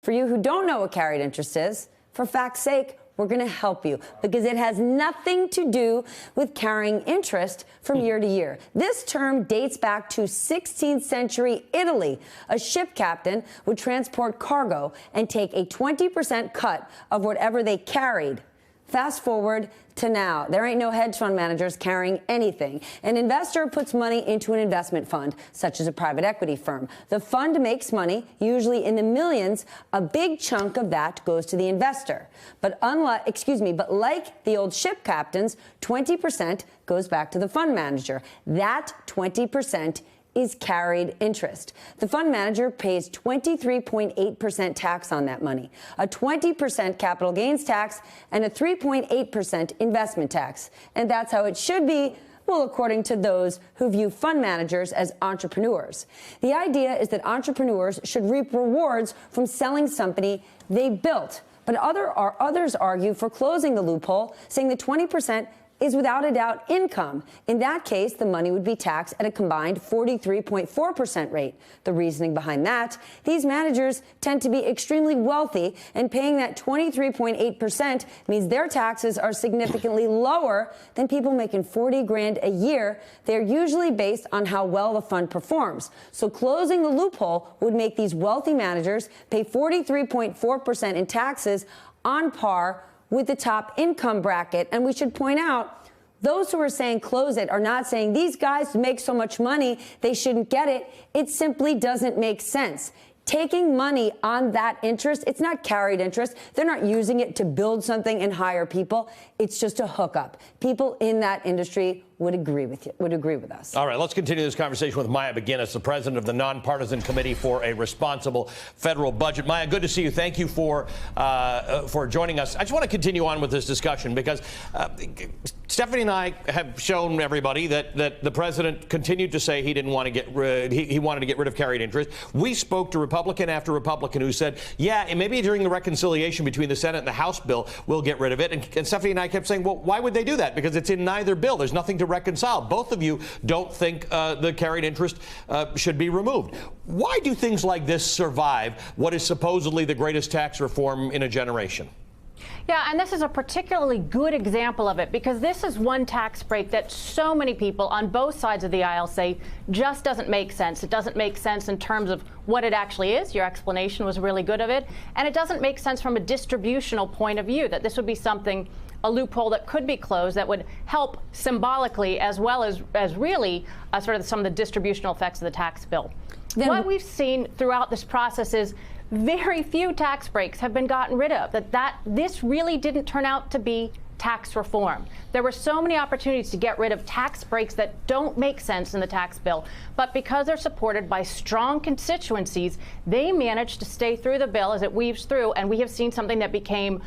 For you who don't know what carried interest is, for fact's sake, we're going to help you because it has nothing to do with carrying interest from year to year. This term dates back to 16th century Italy. A ship captain would transport cargo and take a 20% cut of whatever they carried. Fast forward to now. There ain't no hedge fund managers carrying anything. An investor puts money into an investment fund, such as a private equity firm. The fund makes money, usually in the millions. A big chunk of that goes to the investor. But like the old ship captains, 20% goes back to the fund manager. That 20% is carried interest. The fund manager pays 23.8% tax on that money, a 20% capital gains tax, and a 3.8% investment tax. And that's how it should be, well, according to those who view fund managers as entrepreneurs. The idea is that entrepreneurs should reap rewards from selling something they built. But others argue for closing the loophole, saying that 20% is without a doubt income. In that case, the money would be taxed at a combined 43.4% rate. The reasoning behind that, these managers tend to be extremely wealthy, and paying that 23.8% means their taxes are significantly lower than people making 40 grand a year. They're usually based on how well the fund performs. So closing the loophole would make these wealthy managers pay 43.4% in taxes, on par with the top income bracket. And we should point out, those who are saying close it are not saying these guys make so much money, they shouldn't get it. It simply doesn't make sense. Taking money on that interest, it's not carried interest. They're not using it to build something and hire people. It's just a hookup. People in that industry would agree with us. All right, let's continue this conversation with Maya Beginnis, the president of the Nonpartisan Committee for a Responsible Federal Budget. Maya, good to see you. Thank you for joining us. I just want to continue on with this discussion because Stephanie and I have shown everybody that the president continued to say he didn't want to get he wanted to get rid of carried interest. We spoke to Republican after Republican who said, yeah, and maybe during the reconciliation between the Senate and the House bill, we'll get rid of it. And Stephanie and I kept saying, well, why would they do that? Because it's in neither bill. There's nothing to reconcile. Both of you don't think the carried interest should be removed. Why do things like this survive what is supposedly the greatest tax reform in a generation? Yeah, and this is a particularly good example of it because this is one tax break that so many people on both sides of the aisle say just doesn't make sense. It doesn't make sense in terms of what it actually is. Your explanation was really good of it. And it doesn't make sense from a distributional point of view that this would be something, a loophole that could be closed that would help symbolically as well as really sort of some of the distributional effects of the tax bill. What we've seen throughout this process is very few tax breaks have been gotten rid of. This really didn't turn out to be tax reform. There were so many opportunities to get rid of tax breaks that don't make sense in the tax bill, but because they're supported by strong constituencies, they managed to stay through the bill as it weaves through, and we have seen something that became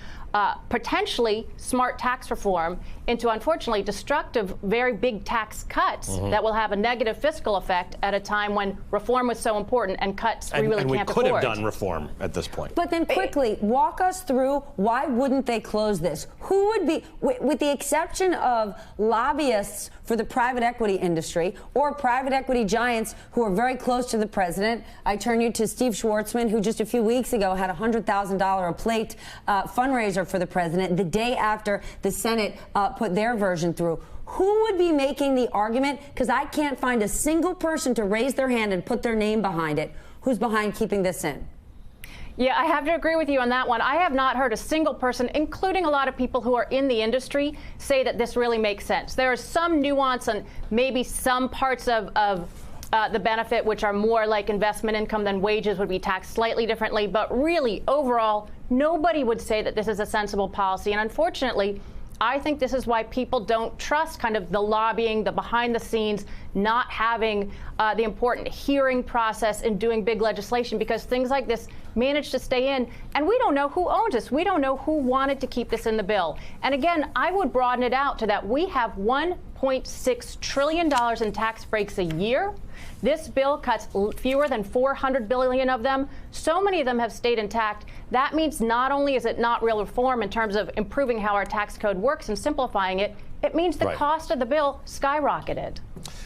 potentially smart tax reform into, unfortunately, destructive, very big tax cuts that will have a negative fiscal effect at a time when reform was so important and cuts we really can't afford. And we could have done reform at this point. But then quickly, walk us through why wouldn't they close this? Who would be, with the exception of lobbyists for the private equity industry or private equity giants who are very close to the president? I turn you to Steve Schwartzman, who just a few weeks ago had a $100,000 a plate fundraiser for the president the day after the Senate put their version through. Who would be making the argument? Because I can't find a single person to raise their hand and put their name behind it. Who's behind keeping this in? Yeah, I have to agree with you on that one. I have not heard a single person, including a lot of people who are in the industry, say that this really makes sense. There is some nuance and maybe some parts of the benefit, which are more like investment income than wages, would be taxed slightly differently. But really, overall, nobody would say that this is a sensible policy. And unfortunately, I think this is why people don't trust kind of the lobbying, the behind the scenes, not having the important hearing process and doing big legislation, because things like this manage to stay in. And we don't know who owns this. We don't know who wanted to keep this in the bill. And again, I would broaden it out to that we have $1.6 trillion in tax breaks a year. This bill cuts fewer than 400 billion of them. So many of them have stayed intact. That means not only is it not real reform in terms of improving how our tax code works and simplifying it, it means the cost of the bill skyrocketed.